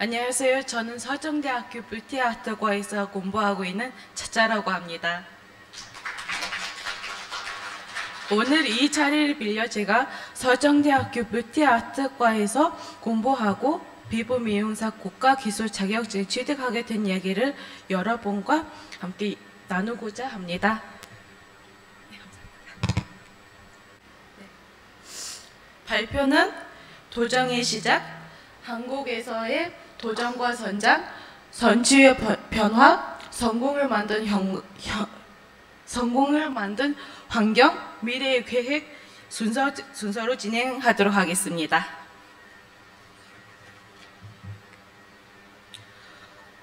안녕하세요. 저는 서정대학교 뷰티아트과에서 공부하고 있는 차차라고 합니다. 오늘 이 자리를 빌려 제가 서정대학교 뷰티아트과에서 공부하고 피부 미용사 국가기술 자격증 취득하게 된 이야기를 여러분과 함께 나누고자 합니다. 발표는 도정의 시작, 한국에서의 도전과 선장, 선취의 변화, 성공을 만든 환경, 미래의 계획 순서로 진행하도록 하겠습니다.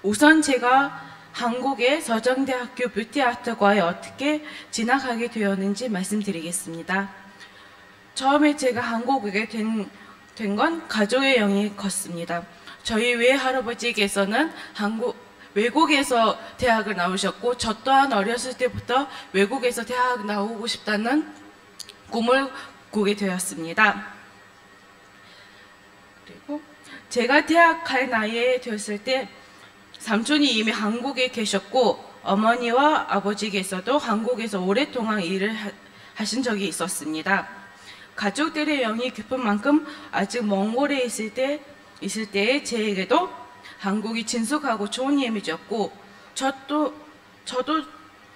우선 제가 한국의 서정대학교 뷰티아트과에 어떻게 진학하게 되었는지 말씀드리겠습니다. 처음에 제가 한국에 된 건 가족의 영이 컸습니다. 저희 외할아버지께서는 외국에서 대학을 나오셨고, 저 또한 어렸을 때부터 외국에서 대학 나오고 싶다는 꿈을 꾸게 되었습니다. 그리고 제가 대학 갈 나이에 되었을 때 삼촌이 이미 한국에 계셨고, 어머니와 아버지께서도 한국에서 오랫동안 일을 하신 적이 있었습니다. 가족들의 영이 깊은 만큼 아직 몽골에 있을 때에 제에게도 한국이 친숙하고 좋은 이미지였고, 저도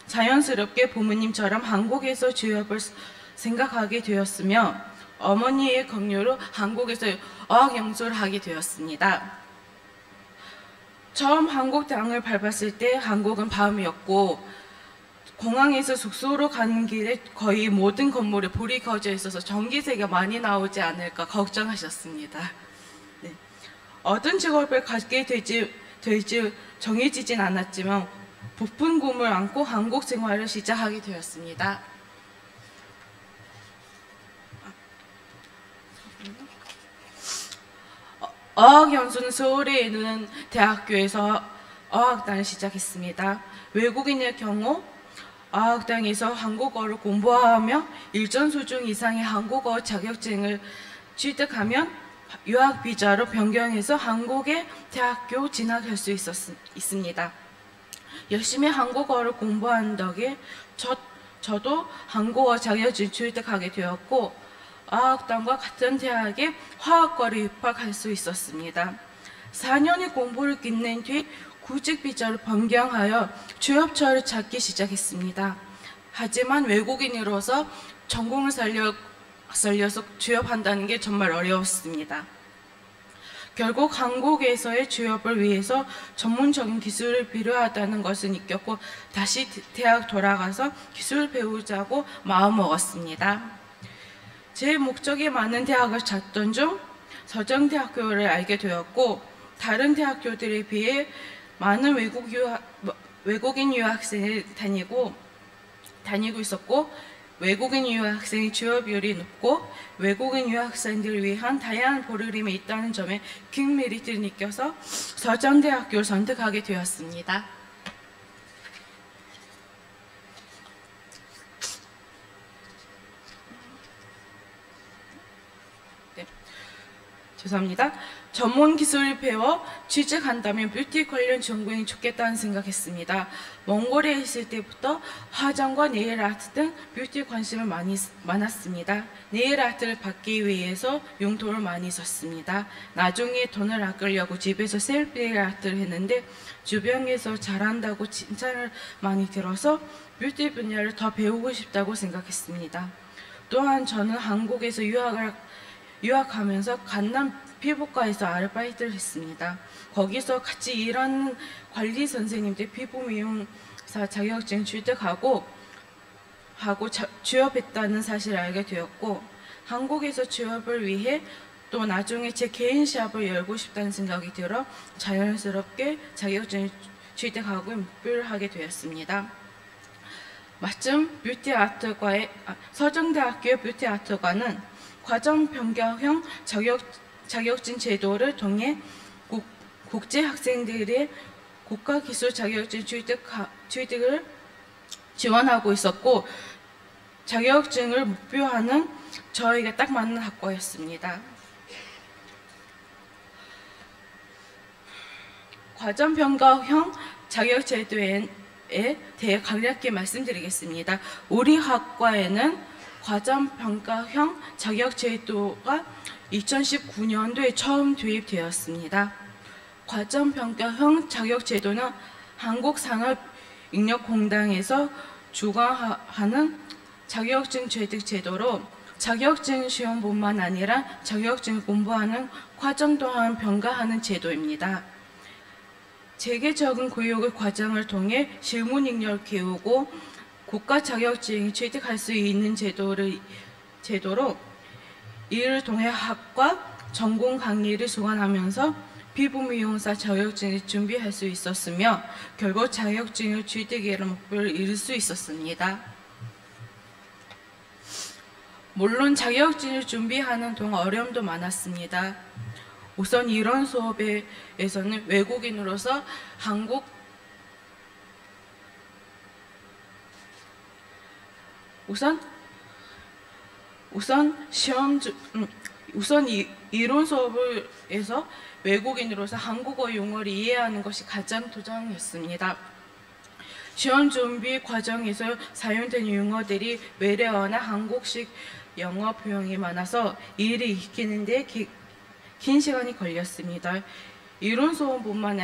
자연스럽게 부모님처럼 한국에서 취업을 생각하게 되었으며, 어머니의 강요로 한국에서 어학연수를 하게 되었습니다. 처음 한국 땅을 밟았을 때 한국은 밤이었고, 공항에서 숙소로 가는 길에 거의 모든 건물에 불이 꺼져 있어서 전기세가 많이 나오지 않을까 걱정하셨습니다. 네. 어떤 직업을 갖게 될지 정해지진 않았지만 부푼 꿈을 안고 한국 생활을 시작하게 되었습니다. 어학연수는 서울에 있는 대학교에서 어학단을 시작했습니다. 외국인의 경우 어학당에서 한국어를 공부하며 일정 수준 이상의 한국어 자격증을 취득하면 유학 비자로 변경해서 한국의 대학교 진학할 수 있습니다. 열심히 한국어를 공부한 덕에 저도 한국어 자격증 취득하게 되었고, 어학당과 같은 대학에 화학과를 입학할 수 있었습니다. 4년의 공부를 끝낸 뒤 구직 비자를 변경하여 취업처를 찾기 시작했습니다. 하지만 외국인으로서 전공을 살려서 취업한다는 게 정말 어려웠습니다. 결국 한국에서의 취업을 위해서 전문적인 기술을 필요하다는 것을 느꼈고, 다시 대학 돌아가서 기술을 배우자고 마음먹었습니다. 제 목적이 많은 대학을 찾던 중 서정대학교를 알게 되었고, 다른 대학교들에 비해 많은 외국인 유학생을 다니고 있었고, 외국인 유학생의 취업률이 높고, 외국인 유학생들을 위한 다양한 프로그램이 있다는 점에 큰 메리트를 느껴서 서정대학교를 선택하게 되었습니다. 네. 죄송합니다. 전문 기술을 배워 취직한다면 뷰티 관련 전공이 좋겠다는 생각했습니다. 몽골에 있을 때부터 화장과 네일 아트 등 뷰티 관심을 많았습니다. 네일 아트를 받기 위해서 용돈을 많이 썼습니다. 나중에 돈을 아끼려고 집에서 셀프 네일 아트를 했는데 주변에서 잘한다고 칭찬을 많이 들어서 뷰티 분야를 더 배우고 싶다고 생각했습니다. 또한 저는 한국에서 유학하면서 강남 피부과에서 아르바이트를 했습니다. 거기서 같이 일하는 관리 선생님들 피부 미용사 자격증 취득하고 취업했다는 사실을 알게 되었고, 한국에서 취업을 위해 또 나중에 제 개인 샵을 열고 싶다는 생각이 들어 자연스럽게 자격증을 취득하고 목표를 하게 되었습니다. 마침 서정대학교 뷰티아트과는 과정 변경형 자격증 제도를 통해 국제 학생들의 국가기술 자격증 취득을 지원하고 있었고, 자격증을 목표하는 저에게 딱 맞는 학과였습니다. 과정평가형 자격제도에 대해 간략히 말씀드리겠습니다. 우리 학과에는 과정평가형 자격제도가 2019년도에 처음 도입되었습니다. 과정평가형 자격제도는 한국산업인력공단에서 주관하는 자격증 취득 제도로 자격증 시험뿐만 아니라 자격증 공부하는 과정 또한 평가하는 제도입니다. 체계적인 교육 과정을 통해 실무 능력을 키우고 국가 자격증 취득할 수 있는 제도로 이를 통해 학과 전공 강의를 수강하면서 피부미용사 자격증을 준비할 수 있었으며 결국 자격증을 취득이라는 목표를 이룰 수 있었습니다. 물론 자격증을 준비하는 동안 어려움도 많았습니다. 우선 이런 수업에서는 외국인으로서 이론 수업에서 외국인으로서 한국어 용어를 이해하는 것이 가장 도전이었습니다. 시험 준비 과정에서 사용되는 용어들이 외래어나 한국식 영어 표현이 많아서 이해를 익히는 데 긴 시간이 걸렸습니다. 이론 수업뿐만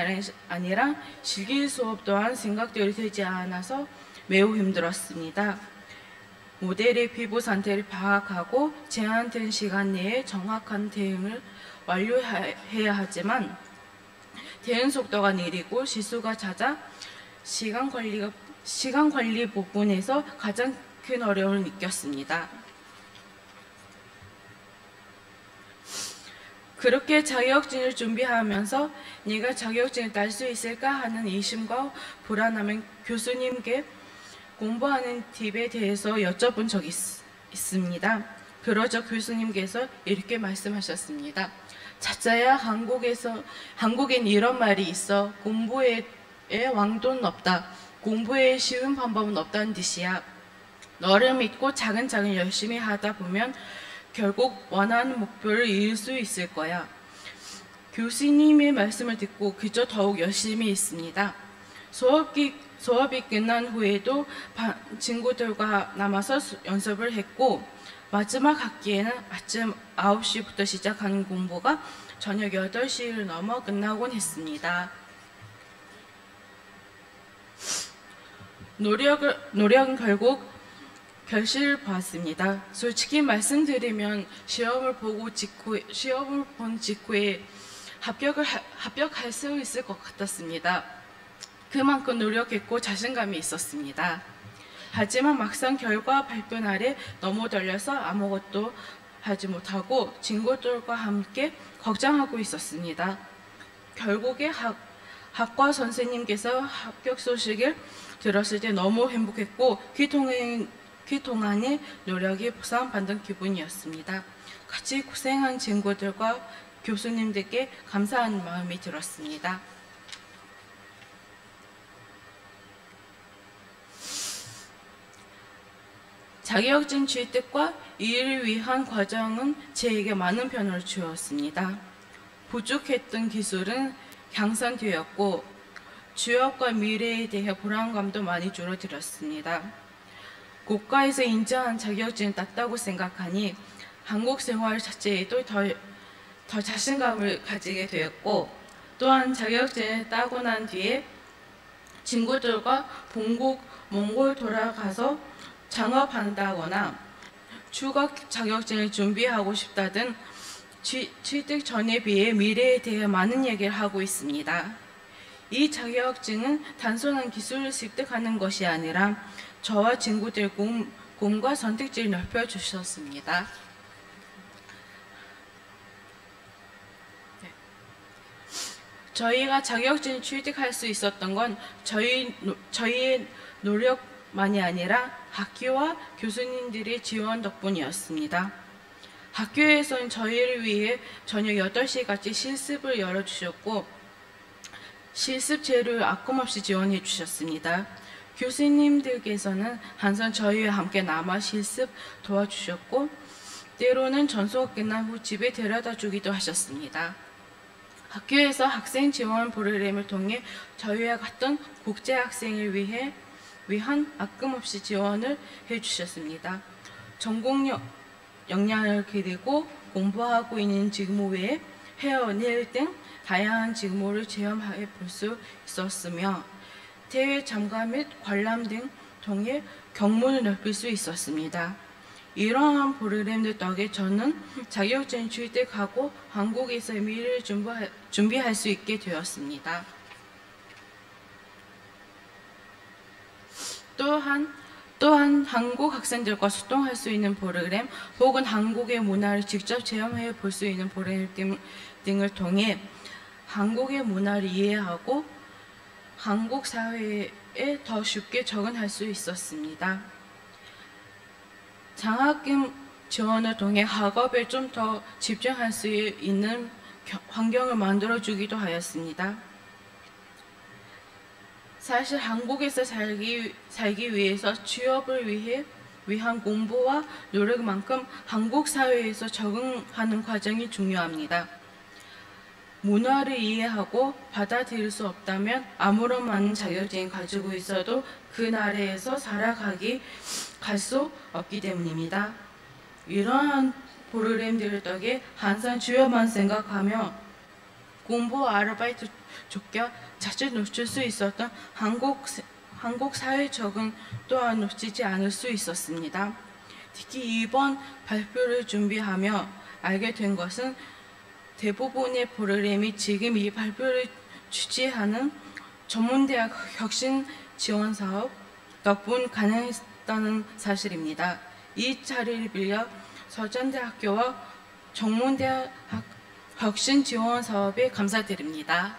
아니라 실기 수업 또한 생각대로 되지 않아서 매우 힘들었습니다. 모델의 피부 상태를 파악하고 제한된 시간 내에 정확한 대응을 완료해야 하지만 대응 속도가 느리고 실수가 잦아 시간 관리 부분에서 가장 큰 어려움을 느꼈습니다. 그렇게 자격증을 준비하면서 내가 자격증을 딸 수 있을까 하는 의심과 불안함은 교수님께 공부하는 팁에 대해서 여쭤본 적이 있습니다. 그러자 교수님께서 이렇게 말씀하셨습니다. 차차야, 한국엔 이런 말이 있어. 공부에 왕도는 없다. 공부에 쉬운 방법은 없다는 뜻이야. 너를 믿고 차근차근 열심히 하다 보면 결국 원하는 목표를 이룰 수 있을 거야. 교수님의 말씀을 듣고 그저 더욱 열심히 했습니다. 수업이 끝난 후에도 친구들과 남아서 연습을 했고 마지막 학기에는 아침 9시부터 시작하는 공부가 저녁 8시를 넘어 끝나곤 했습니다. 노력은 결국 결실을 보았습니다. 솔직히 말씀드리면 시험을 본 직후에 합격할 수 있을 것 같았습니다. 그만큼 노력했고 자신감이 있었습니다. 하지만 막상 결과 발표 날에 너무 떨려서 아무것도 하지 못하고 친구들과 함께 걱정하고 있었습니다. 결국에 학과 선생님께서 합격 소식을 들었을 때 너무 행복했고 그동안의 노력이 보상받은 기분이었습니다. 같이 고생한 친구들과 교수님들께 감사한 마음이 들었습니다. 자격증 취득과 이를 위한 과정은 제에게 많은 변화를 주었습니다. 부족했던 기술은 향상되었고 취업과 미래에 대해 불안감도 많이 줄어들었습니다. 국가에서 인정한 자격증을 땄다고 생각하니 한국 생활 자체에도 더 자신감을 가지게 되었고 또한 자격증을 따고 난 뒤에 친구들과 본국 몽골 돌아가서 창업한다거나 추가 자격증을 준비하고 싶다든 취득 전에 비해 미래에 대해 많은 얘기를 하고 있습니다. 이 자격증은 단순한 기술을 습득하는 것이 아니라 저와 친구들 꿈과 선택지를 넓혀주셨습니다. 저희가 자격증을 취득할 수 있었던 건 저희의 노력만이 아니라 학교와 교수님들의 지원 덕분이었습니다. 학교에서는 저희를 위해 저녁 8시까지 실습을 열어주셨고 실습 재료를 아낌없이 지원해 주셨습니다. 교수님들께서는 항상 저희와 함께 남아 실습 도와주셨고 때로는 전수가 끝난 후 집에 데려다 주기도 하셨습니다. 학교에서 학생 지원 프로그램을 통해 저희와 같은 국제 학생을 위한 아낌없이 지원을 해주셨습니다. 전공 역량을 기르고 공부하고 있는 직무 외에 헤어, 네일 등 다양한 직무를 체험해 볼 수 있었으며 대회 참가 및 관람 등 통해 경문을 넓힐 수 있었습니다. 이러한 프로그램들 덕에 저는 자격증 취득하고 한국에서 미래를 준비할 수 있게 되었습니다. 또한 한국 학생들과 소통할 수 있는 프로그램 혹은 한국의 문화를 직접 체험해 볼 수 있는 프로그램 등을 통해 한국의 문화를 이해하고 한국 사회에 더 쉽게 적응할 수 있었습니다. 장학금 지원을 통해 학업에 좀 더 집중할 수 있는 환경을 만들어주기도 하였습니다. 사실 한국에서 살기 위해서 취업을 위한 공부와 노력만큼 한국 사회에서 적응하는 과정이 중요합니다. 문화를 이해하고 받아들일 수 없다면 아무런 많은 자격증을 가지고 있어도 그 나라에서 갈 수 없기 때문입니다. 이러한 프로그램들 덕에 항상 주요만 생각하며 공부와 아르바이트 쫓겨 자주 놓칠 수 있었던 한국 사회 적응 또한 놓치지 않을 수 있었습니다. 특히 이번 발표를 준비하며 알게 된 것은 대부분의 프로그램이 지금 이 발표를 주최하는 전문대학 혁신 지원 사업 덕분 가능했다는 사실입니다. 이 자리를 빌려 서천대학교와 전문대학 혁신 지원 사업에 감사드립니다.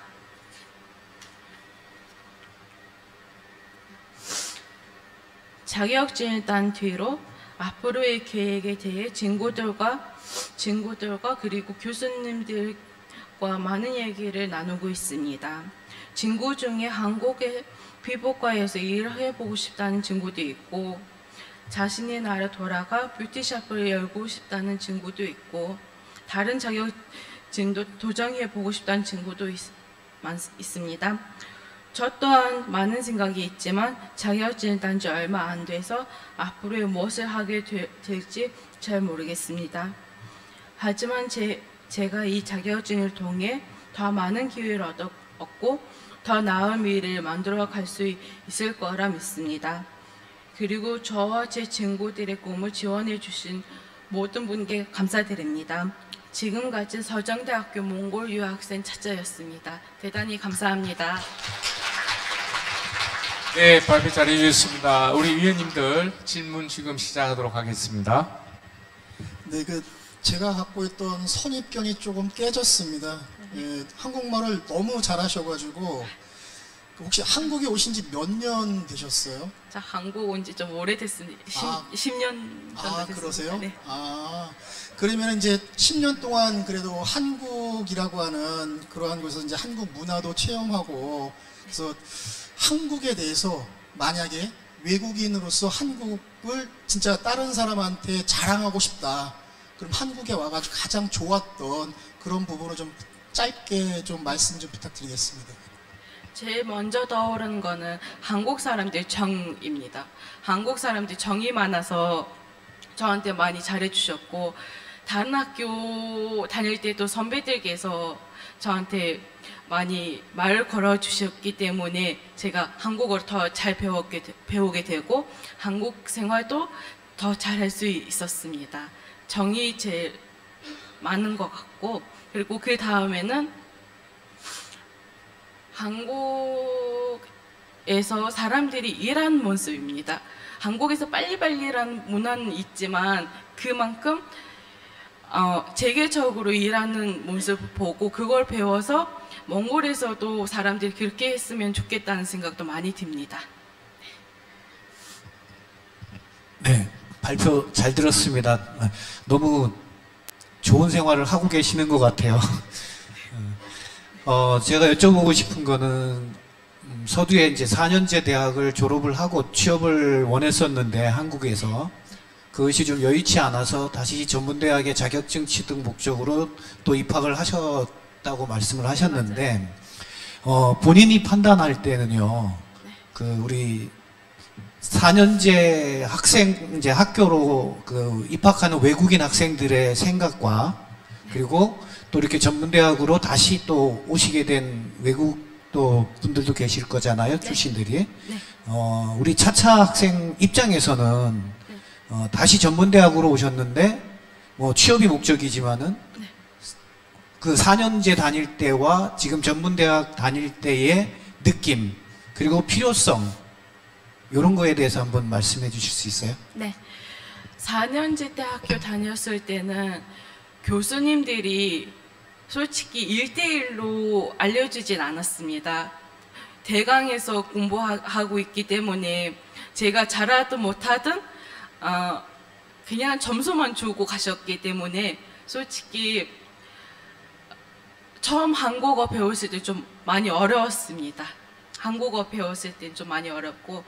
자격증을 딴 뒤로 앞으로의 계획에 대해 친구들과 그리고 교수님들과 많은 얘기를 나누고 있습니다. 친구 중에 한국의 피부과에서 일을 해보고 싶다는 친구도 있고 자신의 나라 돌아가 뷰티샵을 열고 싶다는 친구도 있고 다른 자격증도 도전해보고 싶다는 친구도 있습니다. 저 또한 많은 생각이 있지만 자격증을 딴 지 얼마 안 돼서 앞으로 무엇을 하게 될지 잘 모르겠습니다. 하지만 제가 이 자격증을 통해 더 많은 기회를 얻고 더 나은 미래를 만들어 갈 수 있을 거라 믿습니다. 그리고 저와 제 친구들의 꿈을 지원해 주신 모든 분께 감사드립니다. 지금까지 서정대학교 몽골 유학생 차자였습니다. 대단히 감사합니다. 네, 발표 잘해주셨습니다. 우리 위원님들 질문 지금 시작하도록 하겠습니다. 네, 제가 갖고 있던 선입견이 조금 깨졌습니다. 예, 한국말을 너무 잘하셔가지고 혹시 한국에 오신 지 몇 년 되셨어요? 자, 한국 온 지 좀 오래됐습니다. 10년 정도 됐습니다. 그러세요? 네. 그러면 이제 10년 동안 그래도 한국이라고 하는 그러한 곳에서 이제 한국 문화도 체험하고 그래서 한국에 대해서 만약에 외국인으로서 한국을 진짜 다른 사람한테 자랑하고 싶다. 그럼 한국에 와가지고 가장 좋았던 그런 부분을 좀 짧게 좀 말씀 좀 부탁드리겠습니다. 제일 먼저 떠오르는 거는 한국 사람들 정입니다. 한국 사람들 정이 많아서 저한테 많이 잘해주셨고 다른 학교 다닐 때도 선배들께서 저한테 많이 말을 걸어주셨기 때문에 제가 한국어를 더 잘 배우게 되고 한국 생활도 더 잘할 수 있었습니다. 정이 제일 많은 것 같고 그리고 그 다음에는 한국에서 사람들이 일하는 모습입니다. 한국에서 빨리빨리 일하는 문화는 있지만 그만큼 체계적으로 일하는 모습을 보고 그걸 배워서 몽골에서도 사람들이 그렇게 했으면 좋겠다는 생각도 많이 듭니다. 네, 발표 잘 들었습니다. 너무 좋은 생활을 하고 계시는 것 같아요. 제가 여쭤보고 싶은 거는 서두에 이제 4년제 대학을 졸업을 하고 취업을 원했었는데 한국에서 그것이 좀 여의치 않아서 다시 전문대학의 자격증 취득 목적으로 또 입학을 했다고 말씀을 하셨는데 본인이 판단할 때는요. 그 우리 4년제 학생 이제 학교로 그 입학하는 외국인 학생들의 생각과 그리고 또 이렇게 전문대학으로 다시 또 오시게 된 외국 또 분들도 계실 거잖아요, 출신들이. 우리 차차 학생 입장에서는 다시 전문대학으로 오셨는데 뭐 취업이 목적이지만은 그 4년제 다닐 때와 지금 전문대학 다닐 때의 느낌 그리고 필요성 이런 거에 대해서 한번 말씀해 주실 수 있어요? 네. 4년제 때 학교 다녔을 때는 교수님들이 솔직히 1대1로 알려주진 않았습니다. 대강에서 공부하고 있기 때문에 제가 잘하든 못하든 그냥 점수만 주고 가셨기 때문에 솔직히 처음 한국어 배웠을 때 좀 많이 어려웠습니다. 한국어 배웠을 때 좀 많이 어렵고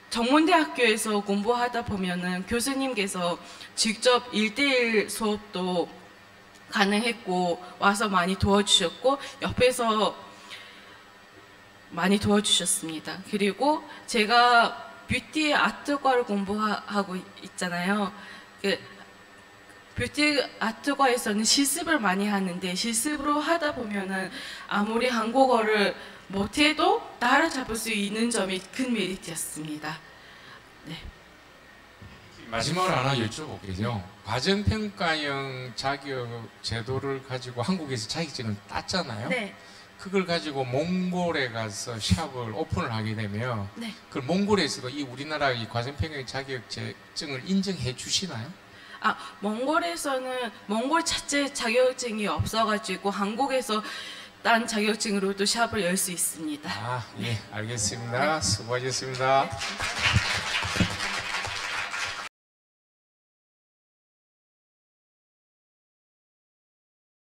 정문대학교에서 공부하다 보면은 교수님께서 직접 1대1 수업도 가능했고 와서 많이 도와주셨고 옆에서 많이 도와주셨습니다. 그리고 제가 뷰티 아트과를 공부하고 있잖아요. 뷰티 아트과에서는 실습을 많이 하는데 실습으로 하다 보면은 아무리 한국어를 못해도 따라잡을 수 있는 점이 큰 메리트였습니다. 네. 마지막으로 하나 여쭤볼게요. 과정평가형 자격 제도를 가지고 한국에서 자격증을 땄잖아요. 네. 그걸 가지고 몽골에 가서 샵을 오픈을 하게 되면 네. 그 몽골에서도 이 우리나라 이 과정평가형 자격증을 인정해 주시나요? 몽골에서는 몽골 자체 자격증이 없어가지고 한국에서 딴 자격증으로도 샵을 열 수 있습니다. 예, 알겠습니다. 수고하셨습니다. 네.